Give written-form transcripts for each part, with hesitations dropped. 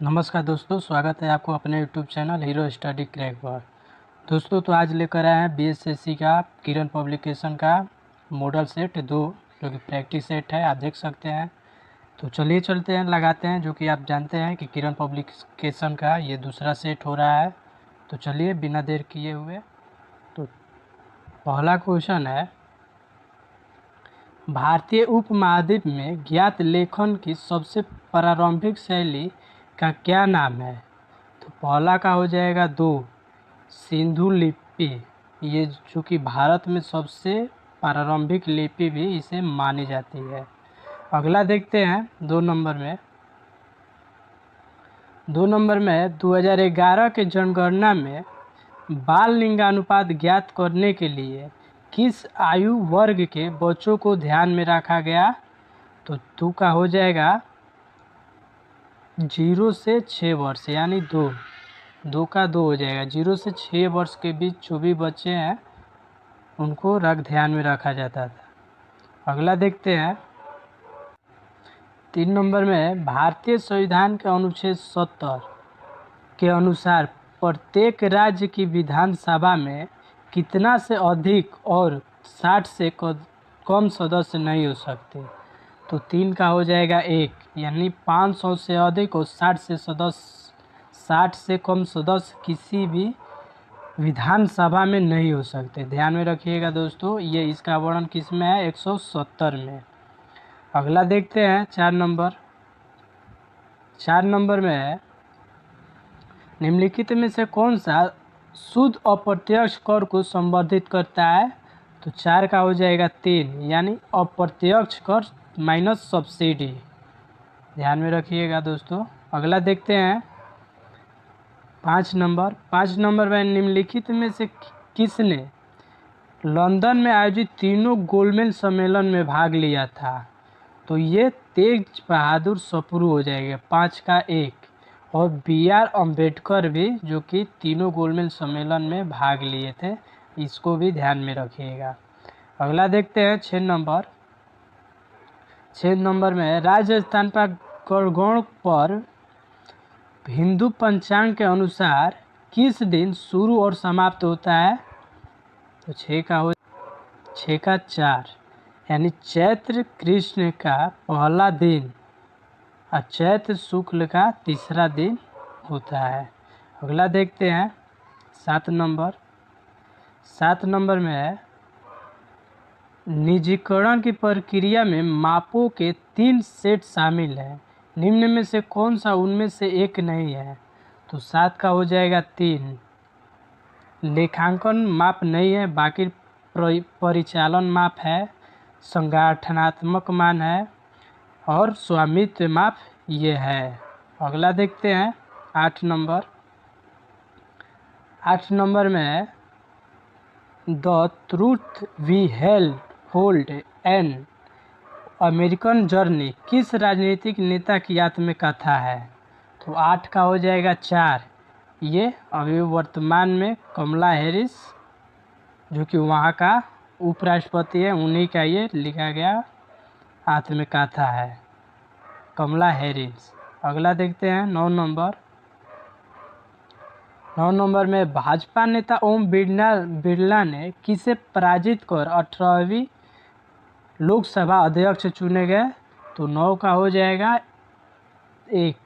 नमस्कार दोस्तों, स्वागत है आपको अपने YouTube channel hero study crack पर। दोस्तों तो आज लेकर आए हैं बीएसएससी का किरण पब्लिकेशन का मॉडल सेट 2 जो कि प्रैक्टिस सेट है, आप देख सकते हैं। तो चलिए चलते हैं, लगाते हैं, जो कि आप जानते हैं कि किरण पब्लिकेशन का ये दूसरा सेट हो रहा है। तो चलिए बिना देर किए हुए, तो पहला क्वेश्चन है, भारतीय उपमहाद्वीप में ज्ञात लेखन की सबसे प्रारंभिक शैली का क्या नाम है? तो पहला का हो जाएगा 2 सिंधु लिपि। ये जो कि भारत में सबसे प्रारंभिक लिपि भी इसे मानी जाती है। अगला देखते हैं 2 नंबर में 2011 के जनगणना में बाल लिंगानुपात ज्ञात करने के लिए किस आयु वर्ग के बच्चों को ध्यान में रखा गया? तो 2 का हो जाएगा 0 से 6 वर्ष, यानी 2 का 2 हो जाएगा। 0 से 6 वर्ष के बीच जो भी बच्चे हैं उनको ध्यान में रखा जाता था। अगला देखते हैं 3 नंबर में, भारतीय संविधान के अनुच्छेद 70 के अनुसार प्रत्येक राज्य की विधानसभा में कितना से अधिक और 60 से कम सदस्य नहीं हो सकते? तो 3 का हो जाएगा 1, यानी 500 से अधिक और 60 से कम सदस्य किसी भी विधानसभा में नहीं हो सकते। ध्यान में रखिएगा दोस्तों, ये इसका वर्णन किस में है? 170 में। अगला देखते हैं 4 नंबर में है, निम्नलिखित में से कौन सा शुद्ध अप्रत्यक्ष कर को संबोधित करता है? तो 4 का हो जाएगा 3, यानी अप्रत्यक्ष कर माइनस सब्सिडी। ध्यान में रखिएगा दोस्तों। अगला देखते हैं 5 नंबर में, निम्नलिखित में से किसने लंदन में आयोजित तीनों गोलमेज सम्मेलन में भाग लिया था? तो ये तेज बहादुर सप्रू हो जाएगा, 5 का 1। और BR अम्बेडकर भी, जो कि तीनों गोलमेज सम्मेलन में भाग लिए थे, इसको भी ध्यान में रखिएगा। अगला देखते हैं 6 नंबर में, राजस्थान का गणगौर पर्व हिंदू पंचांग के अनुसार किस दिन शुरू और समाप्त होता है? तो 6 का 4, यानी चैत्र कृष्ण का पहला दिन और चैत्र शुक्ल का तीसरा दिन होता है। अगला देखते हैं 7 नंबर में है, निजीकरण की प्रक्रिया में मापों के 3 सेट शामिल हैं, निम्न में से कौन सा उनमें से एक नहीं है? तो 7 का हो जाएगा 3, लेखांकन माप नहीं है, बाकी परिचालन माप है, संगठनात्मक मान है और स्वामित्व माप ये है। अगला देखते हैं 8 नंबर में, the truth we hold an American journey किस राजनीतिक नेता की आत्मकथा है? तो 8 का हो जाएगा 4, ये अभी वर्तमान में कमला हैरिस, जो कि वहाँ का उपराष्ट्रपति है, उन्हीं का ये लिखा गया आत्मकथा है, कमला हैरिस। अगला देखते हैं 9 नंबर में, भाजपा नेता ओम बिरला ने किसे पराजित कर 18वीं लोकसभा अध्यक्ष चुने गए? तो 9 का हो जाएगा 1,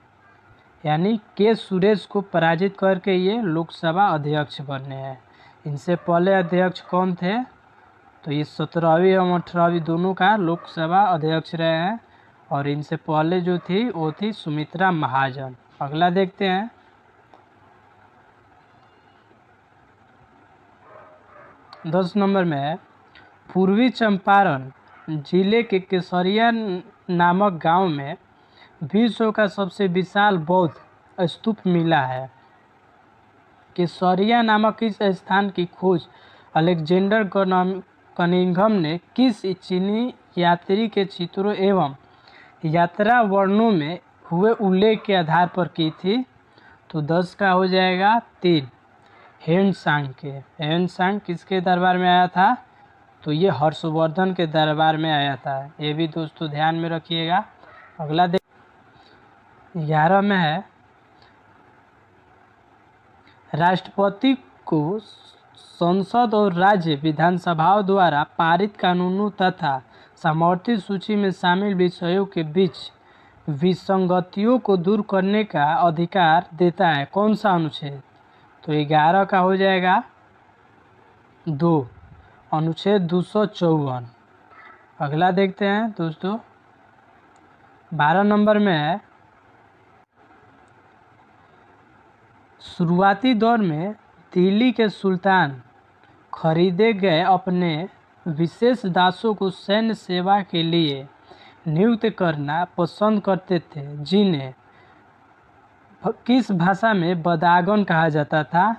यानी के सुरेश को पराजित करके ये लोकसभा अध्यक्ष बने हैं। इनसे पहले अध्यक्ष कौन थे? तो ये 17वीं और 18वीं दोनों का लोकसभा अध्यक्ष रहे हैं, और इनसे पहले जो थी वो थी सुमित्रा महाजन। अगला देखते हैं 10 नंबर में, पूर्वी चंपारण जिले के केसरिया नामक गांव में विश्व का सबसे विशाल बौद्ध स्तूप मिला है। केसरिया नामक इस स्थान की खोज अलेक्जेंडर कनिंघम ने किस चीनी यात्री के चित्रों एवं यात्रा वर्णनों में हुए उल्लेख के आधार पर की थी? तो 10 का हो जाएगा 3, हेनसांग किसके दरबार में आया था? तो ये हर्षवर्धन के दरबार में आया था। ये भी दोस्तों ध्यान में रखिएगा। अगला 11 में है, राष्ट्रपति को संसद और राज्य विधानसभाओं द्वारा पारित कानूनों तथा समर्थित सूची में शामिल विषयों के बीच विसंगतियों को दूर करने का अधिकार देता है। कौन सा अनुच्छेद? तो 11 का हो जाएगा 2, अनुच्छेद 254। अगला देखते हैं दोस्तों, 12 नंबर में है, शुरुआती दौर में दिल्ली के सुल्तान खरीदे गए अपने विशेष दासों को सैन्य सेवा के लिए नियुक्त करना पसंद करते थे, जिन्हें किस भाषा में बदागन कहा जाता था?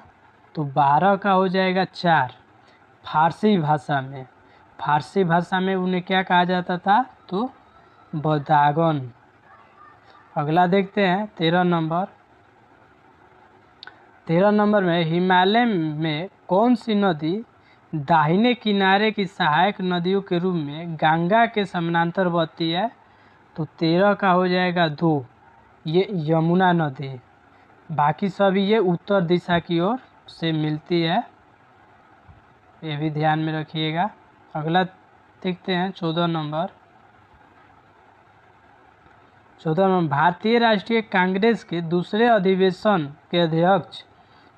तो 12 का हो जाएगा 4, फारसी भाषा में। फारसी भाषा में उन्हें क्या कहा जाता था? तो बदागन। अगला देखते हैं 13 नंबर। 13 नंबर में हिमालय में कौन सी नदी दाहिने किनारे की सहायक नदियों के रूप में गंगा के समानांतर बहती है? तो 13 का हो जाएगा 2, ये यमुना नदी। बाकी सभी ये उत्तर दिशा की ओर से मिलती है, ये भी ध्यान में रखिएगा। अगला देखते हैं 14 नंबर। 14 नंबर, भारतीय राष्ट्रीय कांग्रेस के दूसरे अधिवेशन के अध्यक्ष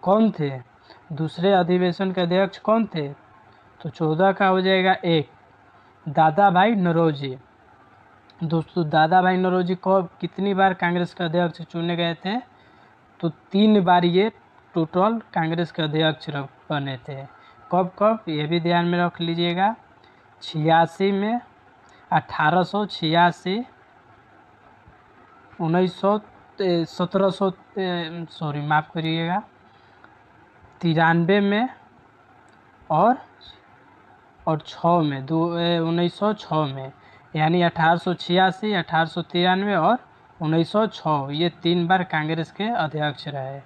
कौन थे? दूसरे अधिवेशन के अध्यक्ष कौन थे? तो 14 का हो जाएगा 1, दादा भाई नौरोजी। दोस्तों, दादा भाई नौरोजी को कितनी बार कांग्रेस के अध्यक्ष चुने गए थे? तो 3 बार ये टोटल कांग्रेस के अध्यक्ष बने थे। कब कब ये भी ध्यान में रख लीजिएगा। 86 में, 1886, 93 में और 6 में, 1906 में, यानी 1886, 1893 और 1906, ये 3 बार कांग्रेस के अध्यक्ष रहे।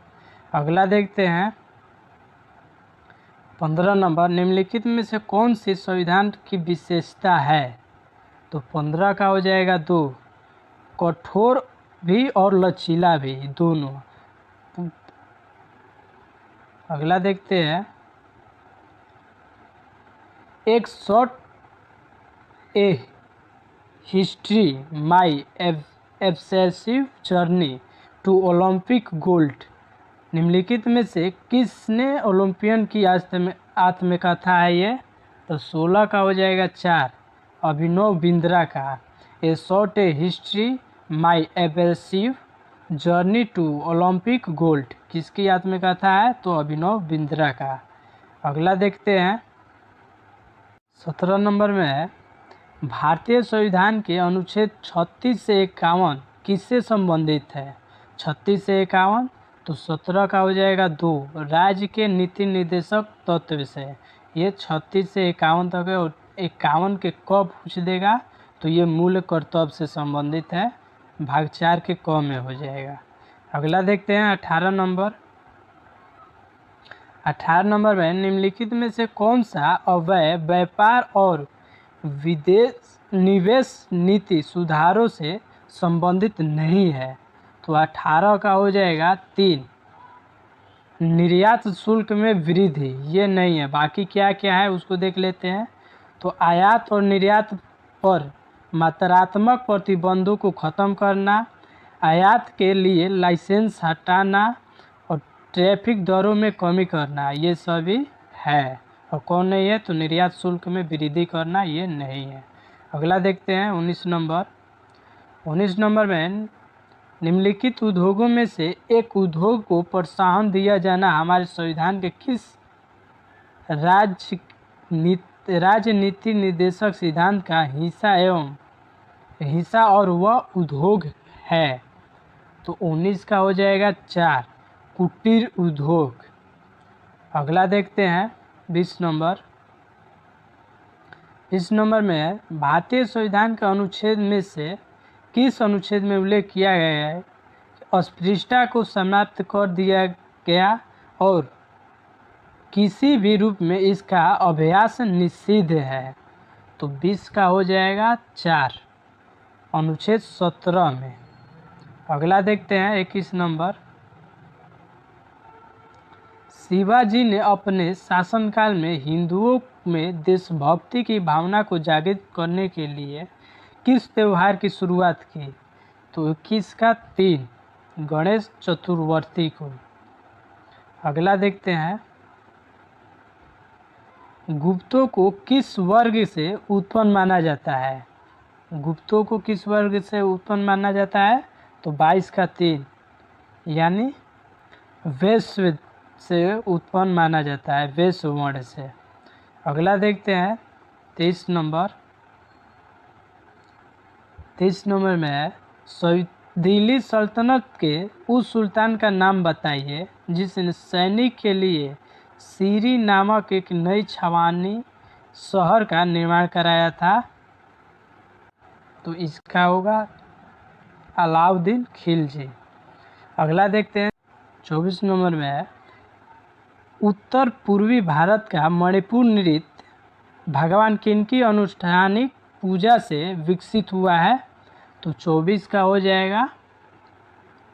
अगला देखते हैं 15 नंबर, निम्नलिखित में से कौन सी संविधान की विशेषता है? तो 15 का हो जाएगा 2, कठोर भी और लचीला भी, दोनों। अगला देखते हैं, एक short a history my obsessive journey to Olympic gold, निम्नलिखित में से किसने ओलंपियन की आत्मकथा है ये? तो 16 का हो जाएगा 4, अभिनव बिंद्रा का। A short a history my obsessive journey to Olympic gold किसकी आत्मकथा है? तो अभिनव बिंद्रा का। अगला देखते हैं 17 नंबर में है, भारतीय संविधान के अनुच्छेद 36 से 51 किससे संबंधित है? 36 से 51, तो 17 का हो जाएगा 2, राज्य के नीति निर्देशक तत्व से। ये 36 से 51 तक है, और 51 के क पूछ देगा तो ये मूल कर्तव्य से संबंधित है, भाग 4 के क में हो जाएगा। अगला देखते हैं 18 नंबर। 18 नंबर में निम्नलिखित में से कौन सा अवैध व्यापार और विदेश निवेश नीति सुधारों से संबंधित नहीं है? तो 18 का हो जाएगा 3, निर्यात शुल्क में वृद्धि, ये नहीं है। बाकी क्या क्या है उसको देख लेते हैं। तो आयात और निर्यात पर मात्रात्मक प्रतिबंधों को ख़त्म करना, आयात के लिए लाइसेंस हटाना और ट्रैफिक दरों में कमी करना, ये सभी है। और कौन नहीं है? तो निर्यात शुल्क में वृद्धि करना, ये नहीं है। अगला देखते हैं 19 नंबर। 19 नंबर में निम्नलिखित उद्योगों में से एक उद्योग को प्रोत्साहन दिया जाना हमारे संविधान के किस राजनीति निर्देशक सिद्धांत का हिस्सा और वह उद्योग है? तो 19 का हो जाएगा 4, कुटीर उद्योग। अगला देखते हैं 20 नंबर। 20 नंबर में है, भारतीय संविधान के अनुच्छेद में से किस अनुच्छेद में उल्लेख किया गया है अस्पृश्यता को समाप्त कर दिया गया और किसी भी रूप में इसका अभ्यास निषिद्ध है? तो 20 का हो जाएगा 4, अनुच्छेद 17 में। अगला देखते हैं 21 नंबर। शिवाजी ने अपने शासनकाल में हिंदुओं में देशभक्ति की भावना को जागृत करने के लिए किस त्योहार की शुरुआत की? तो 21 का 3 गणेश चतुर्थी को। अगला देखते हैं, गुप्तों को किस वर्ग से उत्पन्न माना जाता है? गुप्तों को किस वर्ग से उत्पन्न माना जाता है? तो 22 का 3 यानी वैश्य से उत्पन्न माना जाता है, वैश्य वर्ण से। अगला देखते हैं 23 नंबर। 23 नंबर में है दिल्ली सल्तनत के उस सुल्तान का नाम बताइए जिसने सैनिक के लिए सीरी नामक एक नई छावनी शहर का निर्माण कराया था। तो इसका होगा अलाउद्दीन खिलजी। अगला देखते हैं 24 नंबर में है, उत्तर पूर्वी भारत का मणिपुर नृत्य भगवान किनकी अनुष्ठानिक पूजा से विकसित हुआ है? तो 24 का हो जाएगा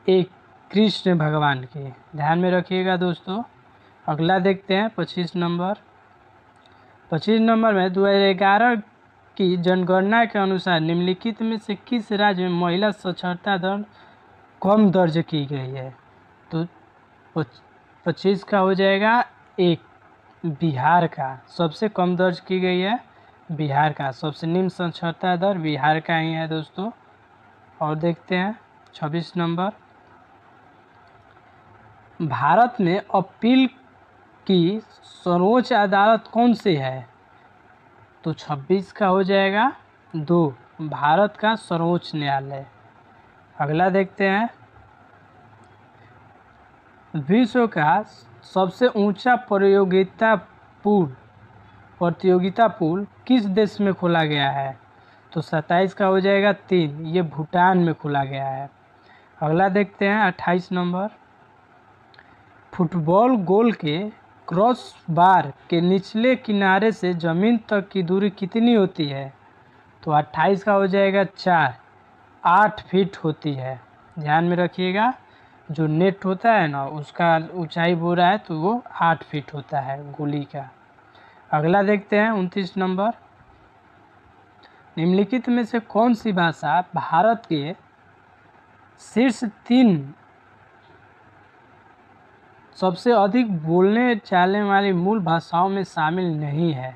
एक कृष्ण भगवान की। ध्यान में रखिएगा दोस्तों। अगला देखते हैं 25 नंबर। 25 नंबर में 2011 की जनगणना के अनुसार निम्नलिखित में से किस राज्य में महिला साक्षरता दर कम दर्ज की गई है? तो 25 का हो जाएगा एक बिहार का। सबसे कम दर्ज की गई है बिहार का। सबसे निम्न साक्षरता दर बिहार का ही है दोस्तों। और देखते हैं 26 नंबर, भारत में अपील की सर्वोच्च अदालत कौन सी है? तो 26 का हो जाएगा 2 भारत का सर्वोच्च न्यायालय। अगला देखते हैं, विश्व का सबसे ऊंचा प्रतियोगिता पुल किस देश में खोला गया है? तो 27 का हो जाएगा 3, ये भूटान में खोला गया है। अगला देखते हैं 28 नंबर, फुटबॉल गोल के क्रॉस बार के निचले किनारे से ज़मीन तक की दूरी कितनी होती है? तो 28 का हो जाएगा 4, 8 फीट होती है। ध्यान में रखिएगा, जो नेट होता है ना उसका ऊंचाई बोल रहा है तो वो 8 फीट होता है गोली का। अगला देखते हैं 29 नंबर, निम्नलिखित में से कौन सी भाषा भारत के शीर्ष 3 सबसे अधिक बोलने चालने वाली मूल भाषाओं में शामिल नहीं है?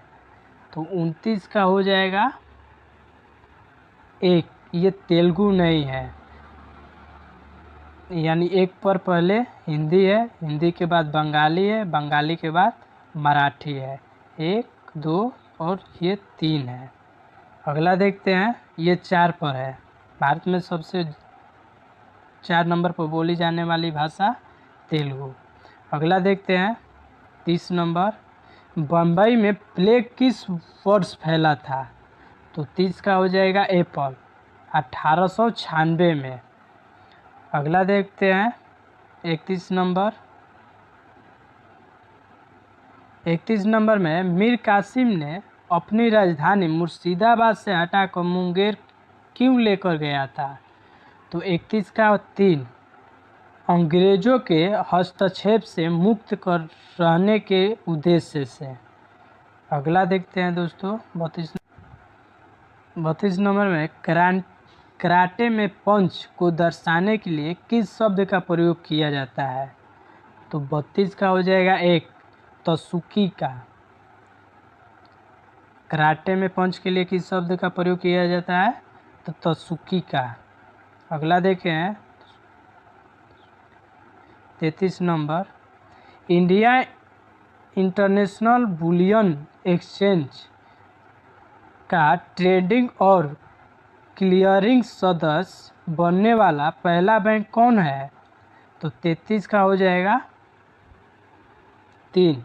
तो 29 का हो जाएगा 1, ये तेलुगु नहीं है, यानी 1 पर पहले हिंदी है, हिंदी के बाद बंगाली है, बंगाली के बाद मराठी है। 1, 2 और ये 3 है। अगला देखते हैं, ये 4 पर है। भारत में सबसे 4 नंबर पर बोली जाने वाली भाषा तेलुगु। अगला देखते हैं 30 नंबर, बम्बई में प्लेग किस वर्ष फैला था? तो 30 का हो जाएगा अप्रैल 1896 में। अगला देखते हैं 31 नंबर। 31 नंबर में मीर कासिम ने अपनी राजधानी मुर्शिदाबाद से हटाकर मुंगेर क्यों लेकर गया था? तो 31 का 3, अंग्रेजों के हस्तक्षेप से मुक्त कर रहने के उद्देश्य से। अगला देखते हैं दोस्तों 32 नंबर में, कराटे में पंच को दर्शाने के लिए किस शब्द का प्रयोग किया जाता है? तो 32 का हो जाएगा 1, तसुकी का। कराटे में पंच के लिए किस शब्द का प्रयोग किया जाता है? तो तसुकी का। अगला देखें 33 number, India international bullion exchange का ट्रेडिंग और क्लियरिंग सदस्य बनने वाला पहला बैंक कौन है? तो 33 का हो जाएगा 3,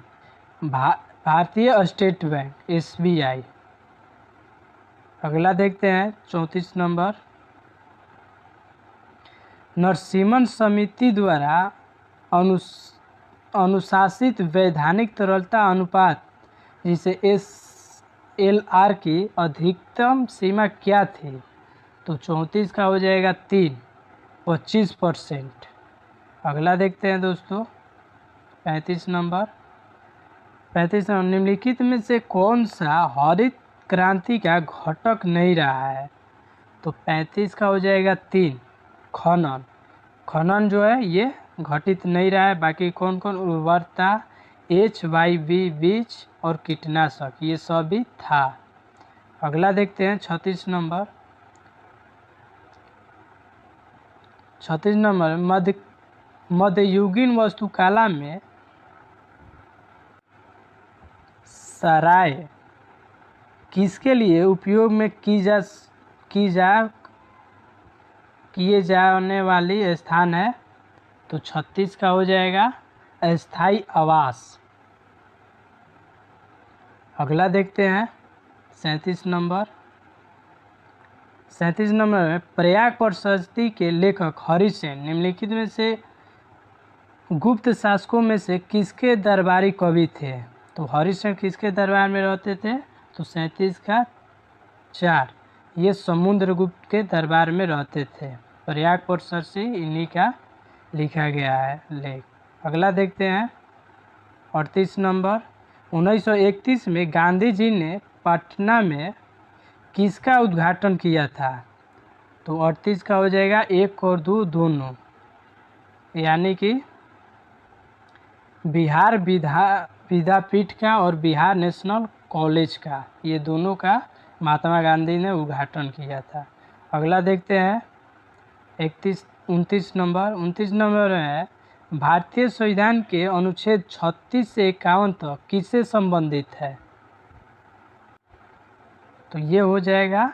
भारतीय स्टेट बैंक SBI। अगला देखते हैं 34 नंबर, नरसिम्हन समिति द्वारा अनुशासित वैधानिक तरलता अनुपात जिसे SLR की अधिकतम सीमा क्या थी? तो 34 का हो जाएगा 3, 25%। अगला देखते हैं दोस्तों 35 नंबर निम्नलिखित में से कौन सा हरित क्रांति का घटक नहीं रहा है? तो 35 का हो जाएगा 3 खनन। खनन जो है ये घटित नहीं रहा है। बाकी कौन कौन? उर्वरता, HYV बीज और कीटनाशक, ये सभी था। अगला देखते हैं 36 नंबर। 36 नंबर मध्ययुगीन वास्तुकला में सराय किसके लिए उपयोग में किए जाने वाली स्थान है? तो 36 का हो जाएगा अस्थाई आवास। अगला देखते हैं 37 नंबर। 37 नंबर में प्रयाग प्रशस्ति के लेखक हरिसेन निम्नलिखित में से गुप्त शासकों में से किसके दरबारी कवि थे? तो हरिसेन किसके दरबार में रहते थे? तो 37 का 4, ये समुद्रगुप्त के दरबार में रहते थे। प्रयाग प्रशस्ति इन्हीं का लिखा गया है लेख। अगला देखते हैं 38 नंबर। 1931 में गांधी जी ने पटना में किसका उद्घाटन किया था? तो 38 का हो जाएगा 1 और 2 दोनों, यानी कि बिहार विद्यापीठ का और बिहार नेशनल कॉलेज का, ये दोनों का महात्मा गांधी ने उद्घाटन किया था। अगला देखते हैं 29 नंबर। 29 नंबर है भारतीय संविधान के अनुच्छेद 36 से 51 तक किससे संबंधित है? तो ये हो जाएगा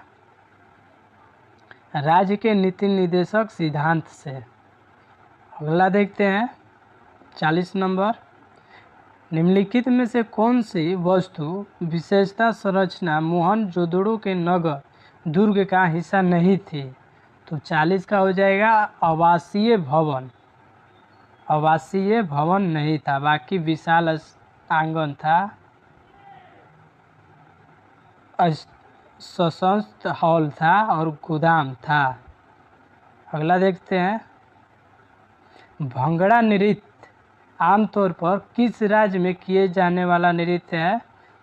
राज्य के नीति निर्देशक सिद्धांत से। अगला देखते हैं 40 नंबर। निम्नलिखित में से कौन सी वस्तु विशेषता संरचना मोहनजोदड़ो के नगर दुर्ग का हिस्सा नहीं थी? तो 40 का हो जाएगा आवासीय भवन। आवासीय भवन नहीं था, बाकी विशाल आंगन था, सशस्त्र हॉल था और गोदाम था। अगला देखते हैं भंगड़ा नृत्य आमतौर पर किस राज्य में किए जाने वाला नृत्य है?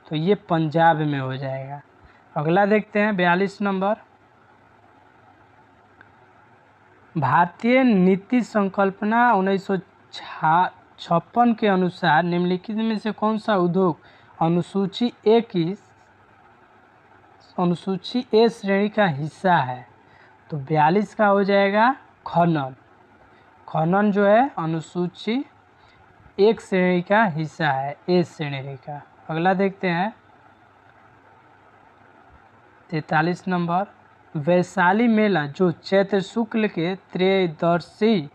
तो ये पंजाब में हो जाएगा। अगला देखते हैं 42 नंबर। भारतीय नीति संकल्पना 1956 के अनुसार निम्नलिखित में से कौन सा उद्योग अनुसूची ए श्रेणी का हिस्सा है? तो 42 का हो जाएगा खनन। खनन जो है अनुसूची 1 श्रेणी का हिस्सा है, ए श्रेणी का। अगला देखते हैं 43 नंबर। वैशाली मेला जो चैत्र शुक्ल के त्रयोदशी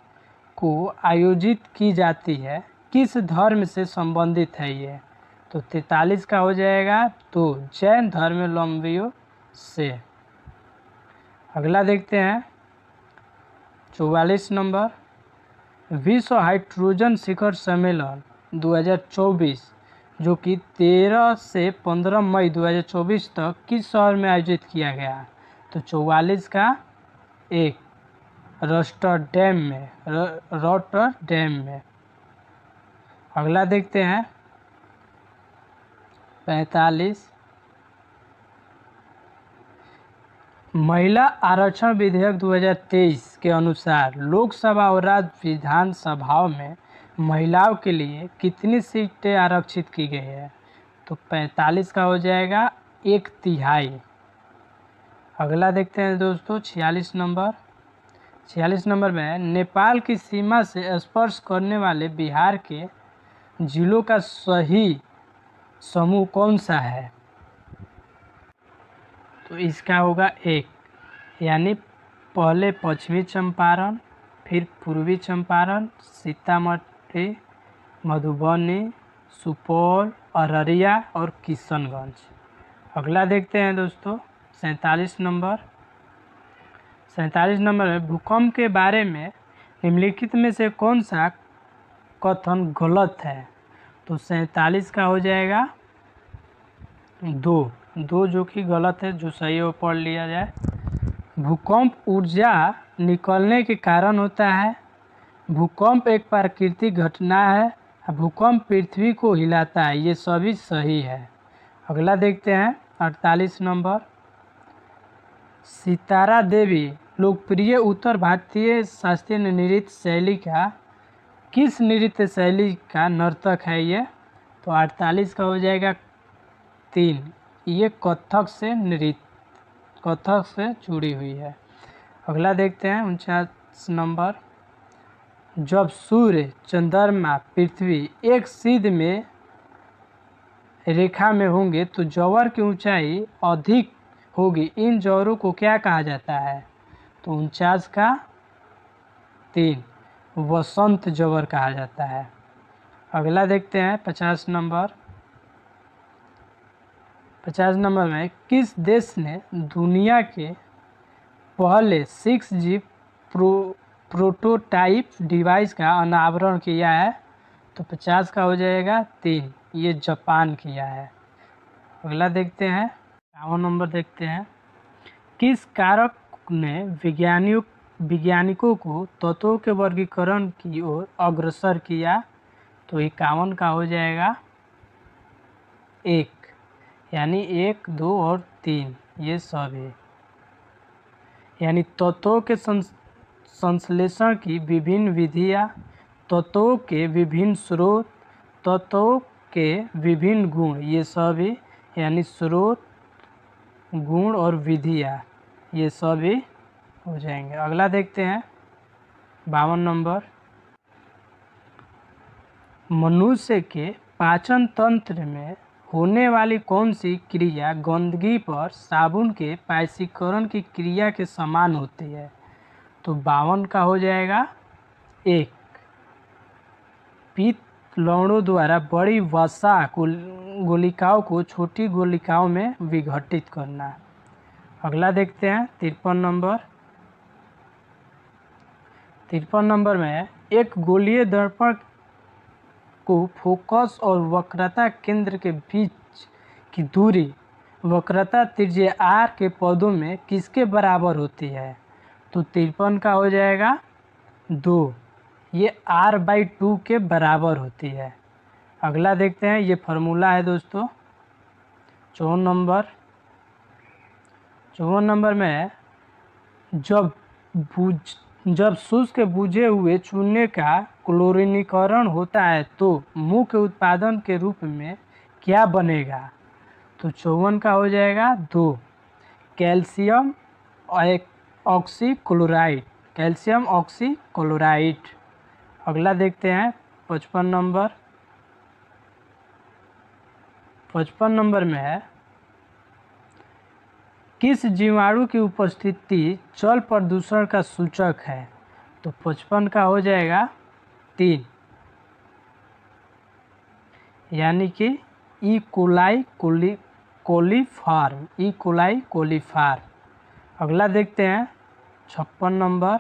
को आयोजित की जाती है किस धर्म से संबंधित है ये? तो 43 का हो जाएगा तो जैन धर्मावलंबियों से। अगला देखते हैं 44 नंबर। विश्व हाइड्रोजन शिखर सम्मेलन 2024 जो कि 13 से 15 मई 2024 तक किस शहर में आयोजित किया गया? तो 44 का 1 रॉटरडैम में। अगला देखते हैं 45। महिला आरक्षण विधेयक 2023 के अनुसार लोकसभा और राज्य विधानसभाओं में महिलाओं के लिए कितनी सीटें आरक्षित की गई है? तो 45 का हो जाएगा 1/3। अगला देखते हैं दोस्तों 46 नंबर। 46 नंबर में नेपाल की सीमा से स्पर्श करने वाले बिहार के जिलों का सही समूह कौन सा है? तो इसका होगा 1, यानी पहले पश्चिमी चंपारण, फिर पूर्वी चंपारण, सीतामढ़ी, मधुबनी, सुपौल, अररिया और किशनगंज। अगला देखते हैं दोस्तों 47 नंबर। 47 नंबर में भूकंप के बारे में निम्नलिखित में से कौन सा कथन गलत है? तो 47 का हो जाएगा 2 जो कि गलत है, जो सही है वो पढ़ लिया जाए। भूकंप ऊर्जा निकलने के कारण होता है। भूकंप एक प्राकृतिक घटना है भूकंप पृथ्वी को हिलाता है, ये सभी सही है। अगला देखते हैं 48 नंबर। सितारा देवी लोकप्रिय उत्तर भारतीय शास्त्रीय नृत्य शैली का किस नृत्य शैली का नर्तक है ये? तो 48 का हो जाएगा 3। ये कथक से जुड़ी हुई है। अगला देखते हैं 49 नंबर। जब सूर्य, चंद्रमा, पृथ्वी एक सीध में रेखा में होंगे तो ज्वार की ऊंचाई अधिक होगी, इन ज्वारों को क्या कहा जाता है? तो 49 का 3 वसंत ज्वार कहा जाता है। अगला देखते हैं 50 नंबर। 50 नंबर में किस देश ने दुनिया के पहले 6G प्रोटोटाइप डिवाइस का अनावरण किया है? तो 50 का हो जाएगा 3, ये जापान किया है। अगला देखते हैं 51 नंबर देखते हैं। किस कारक ने वैज्ञानिकों को तत्वों के वर्गीकरण की ओर अग्रसर किया? तो 51 का हो जाएगा 1, यानी 1, 2 और 3 ये सब है। यानी तत्वों के संश्लेषण की विभिन्न विधियाँ, तत्वों के विभिन्न स्रोत, तत्वों के विभिन्न गुण, ये सभी यानी स्रोत, गुण और विधियाँ ये सभी हो जाएंगे। अगला देखते हैं 52 नंबर। मनुष्य के पाचन तंत्र में होने वाली कौन सी क्रिया गंदगी पर साबुन के पायसीकरण की क्रिया के समान होती है? तो 52 का हो जाएगा 1, पित्त लवणों द्वारा बड़ी वसा गोलिकाओं को छोटी गोलिकाओं में विघटित करना। अगला देखते हैं 53 नंबर। 53 नंबर में एक गोलीय दर्पण को फोकस और वक्रता केंद्र के बीच की दूरी वक्रता त्रिज्या r के पदों में किसके बराबर होती है? तो 53 का हो जाएगा 2, ये r/2 के बराबर होती है। अगला देखते हैं, ये फार्मूला है दोस्तों 54 नंबर में जब शुष्क बुझे हुए चूने का क्लोरीनीकरण होता है तो मुख्य उत्पादन के रूप में क्या बनेगा? तो 54 का हो जाएगा 2, कैल्शियम ऑक्सीक्लोराइड। अगला देखते हैं 55 नंबर। 55 नंबर में है किस जीवाणु की उपस्थिति जल प्रदूषण का सूचक है? तो 55 का हो जाएगा 3, यानी कि ई कोलाई कोलीफार्म। अगला देखते हैं 56 नंबर।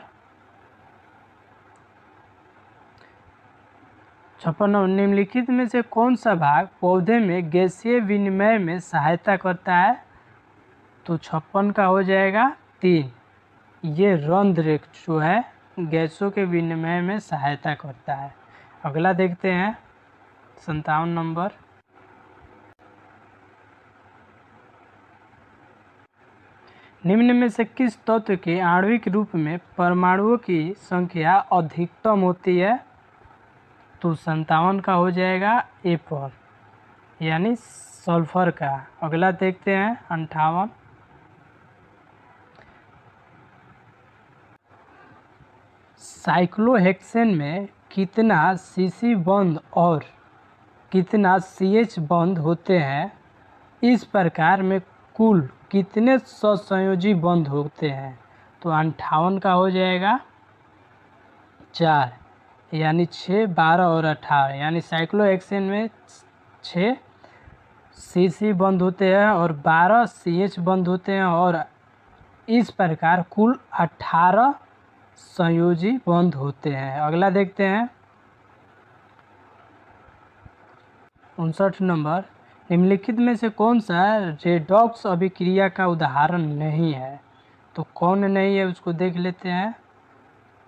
56 निम्नलिखित में से कौन सा भाग पौधे में गैसीय विनिमय में सहायता करता है? तो 56 का हो जाएगा 3, ये रंध्र जो है गैसों के विनिमय में सहायता करता है। अगला देखते हैं 57 नंबर। निम्न में से किस तत्व के आणविक रूप में परमाणुओं की संख्या अधिकतम होती है? तो 57 का हो जाएगा ए पर, यानी सल्फर का। अगला देखते हैं 58। साइक्लोहेक्सेन में कितना CC बंध और कितना CH बंध होते हैं? इस प्रकार में कुल कितने सहसंयोजी बंध होते हैं? तो 58 का हो जाएगा 4, यानी 6, 12 और 18, यानी साइक्लोहेक्सेन में 6 CC बंध होते हैं और 12 CH बंध होते हैं और इस प्रकार कुल 18 संयोजी बंध होते हैं। अगला देखते हैं 59 नंबर। निम्नलिखित में से कौन सा रेडॉक्स अभिक्रिया का उदाहरण नहीं है? तो कौन नहीं है उसको देख लेते हैं।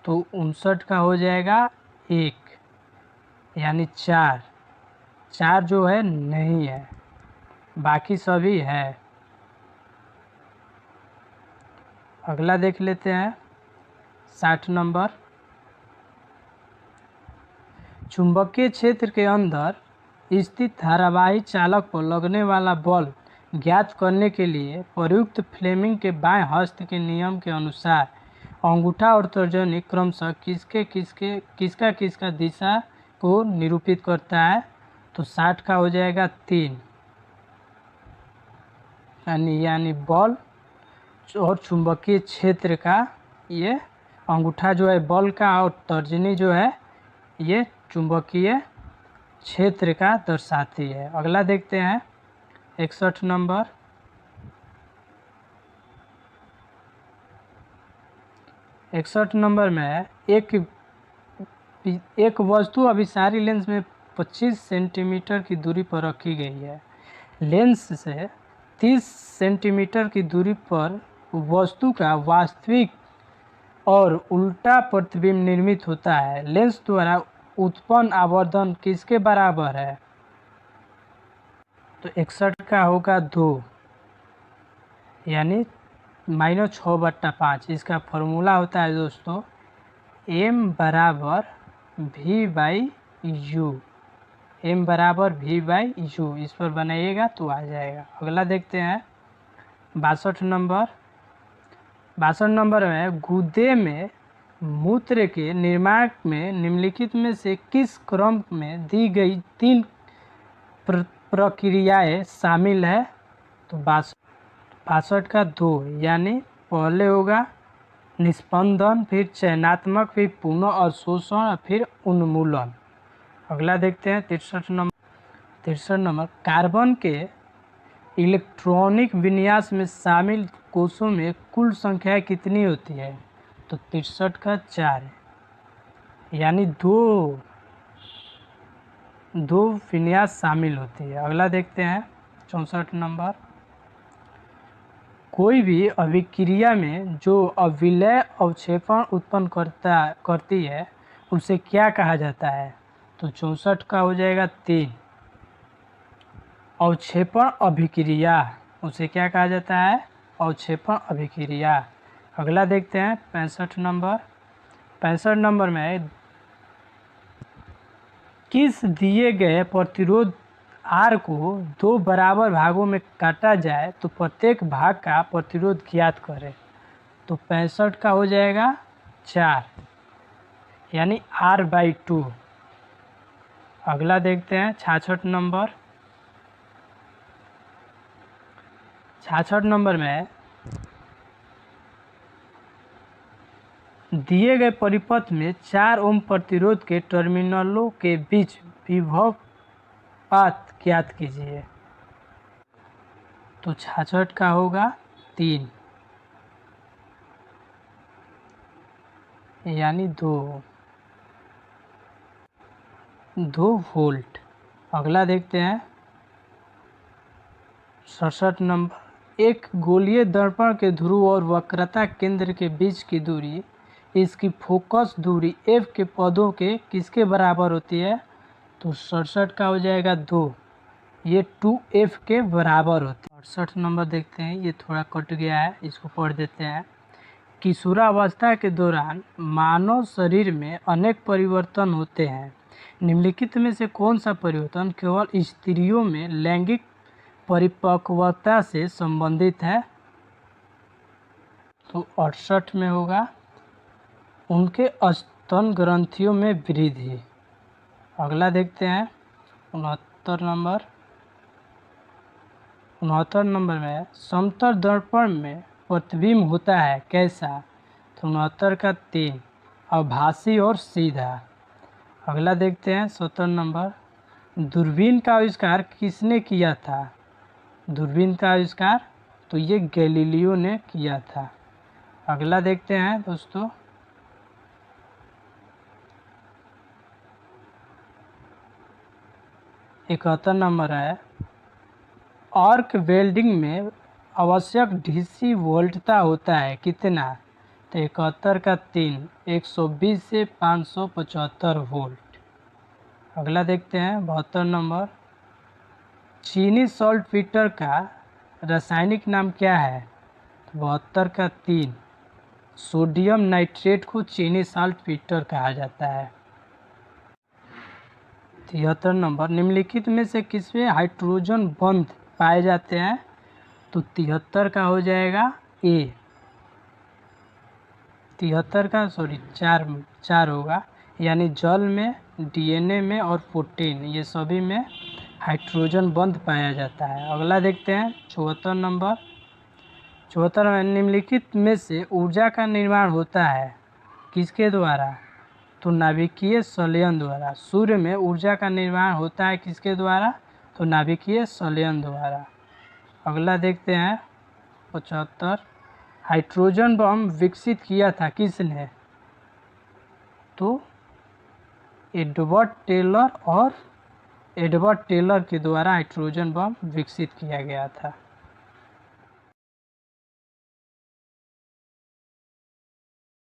तो 59 का हो जाएगा 1, यानी 4। 4 जो है नहीं है, बाकी सभी है। अगला देख लेते हैं 60 नंबर। चुंबकीय क्षेत्र के अंदर स्थित धारावाही चालक पर लगने वाला बल ज्ञात करने के लिए प्रयुक्त फ्लेमिंग के बाएं हस्त के नियम के अनुसार अंगूठा और तर्जनी क्रमशः किसका दिशा को निरूपित करता है। तो 60 का हो जाएगा 3, यानी बल और चुंबकीय क्षेत्र का, ये अंगूठा जो है बल का और तर्जनी जो है ये चुंबकीय क्षेत्र का दर्शाती है। अगला देखते हैं 61 नंबर। में एक वस्तु अभिसारी लेंस में 25 सेंटीमीटर की दूरी पर रखी गई है। लेंस से 30 सेंटीमीटर की दूरी पर वस्तु का वास्तविक और उल्टा प्रतिबिंब निर्मित होता है। लेंस द्वारा उत्पन्न आवर्धन किसके बराबर है। तो 61 का होगा 2, यानी -6/5। इसका फॉर्मूला होता है दोस्तों m बराबर v/u। m बराबर v/u, इस पर बनाइएगा तो आ जाएगा। अगला देखते हैं 62 नंबर। 62 नंबर में गुदे में मूत्र के निर्माण में निम्नलिखित में से किस क्रम में दी गई 3 प्रक्रियाएं शामिल है। तो 62 का 2, यानी पहले होगा निस्पंदन, फिर चयनात्मक, फिर पुनः अवशोषण और फिर उन्मूलन। अगला देखते हैं 63 नंबर। 63 नंबर कार्बन के इलेक्ट्रॉनिक विन्यास में शामिल कोषों में कुल संख्या कितनी होती है। तो 63 का 4, यानी दो विन्यास शामिल होती है। अगला देखते हैं 64 नंबर। कोई भी अभिक्रिया में जो अविलय अवक्षेपण उत्पन्न करती है उसे क्या कहा जाता है। तो 64 का हो जाएगा 3, अवक्षेपण अभिक्रिया, उसे क्या कहा जाता है, अवक्षेपण अभिक्रिया। अगला देखते हैं 65 नंबर। 65 नंबर में किस दिए गए प्रतिरोध R को 2 बराबर भागों में काटा जाए तो प्रत्येक भाग का प्रतिरोध ज्ञात करें। तो 65 का हो जाएगा 4, यानी R/2। अगला देखते हैं 66 नंबर। 66 नंबर में दिए गए परिपथ में 4 ओम प्रतिरोध के टर्मिनलों के बीच विभव पात ज्ञात कीजिए। तो 66 का होगा 3, यानी 2 वोल्ट। अगला देखते हैं 67 नंबर। एक गोलीय दर्पण के ध्रुव और वक्रता केंद्र के बीच की दूरी इसकी फोकस दूरी f के पदों के किसके बराबर होती है। तो 67 का हो जाएगा 2, ये 2f के बराबर होती है। 68 नंबर देखते हैं, ये थोड़ा कट गया है, इसको पढ़ देते हैं। किशोरावस्था के दौरान मानव शरीर में अनेक परिवर्तन होते हैं। निम्नलिखित में से कौन सा परिवर्तन केवल स्त्रियों में लैंगिक परिपक्वता से संबंधित है। तो 68 में होगा उनके स्तन ग्रंथियों में वृद्धि। अगला देखते हैं 69 नंबर। 69 नंबर में समतल दर्पण में प्रतिबिंब होता है कैसा। तो 69 का 3, आभासी और सीधा। अगला देखते हैं 70 नंबर। दूरबीन का आविष्कार किसने किया था। दूरबीन का आविष्कार तो ये गैलीलियो ने किया था। अगला देखते हैं दोस्तों 71 नंबर है। आर्क वेल्डिंग में आवश्यक डीसी वोल्टता होता है कितना। तो 71 का 3, 120 से 575 वोल्ट। अगला देखते हैं 72 नंबर। चीनी सॉल्टपीटर का रासायनिक नाम क्या है? 72 का 3, सोडियम नाइट्रेट को चीनी सॉल्टपीटर कहा जाता है। 73 नंबर। निम्नलिखित में से किसमें हाइड्रोजन बंध पाए जाते हैं? तो 73 का हो जाएगा ए। 73 का चार होगा, यानी जल में, डीएनए में और प्रोटीन, ये सभी में हाइड्रोजन बंध पाया जाता है। अगला देखते हैं 74 नंबर। 74 में निम्नलिखित में से ऊर्जा का निर्माण होता है किसके द्वारा? तो नाभिकीय संलयन द्वारा। सूर्य में ऊर्जा का निर्माण होता है किसके द्वारा? तो नाभिकीय संलयन द्वारा। अगला देखते हैं 75। हाइड्रोजन बम विकसित किया था किसने? तो एडवर्ड टेलर के द्वारा हाइड्रोजन बम विकसित किया गया था।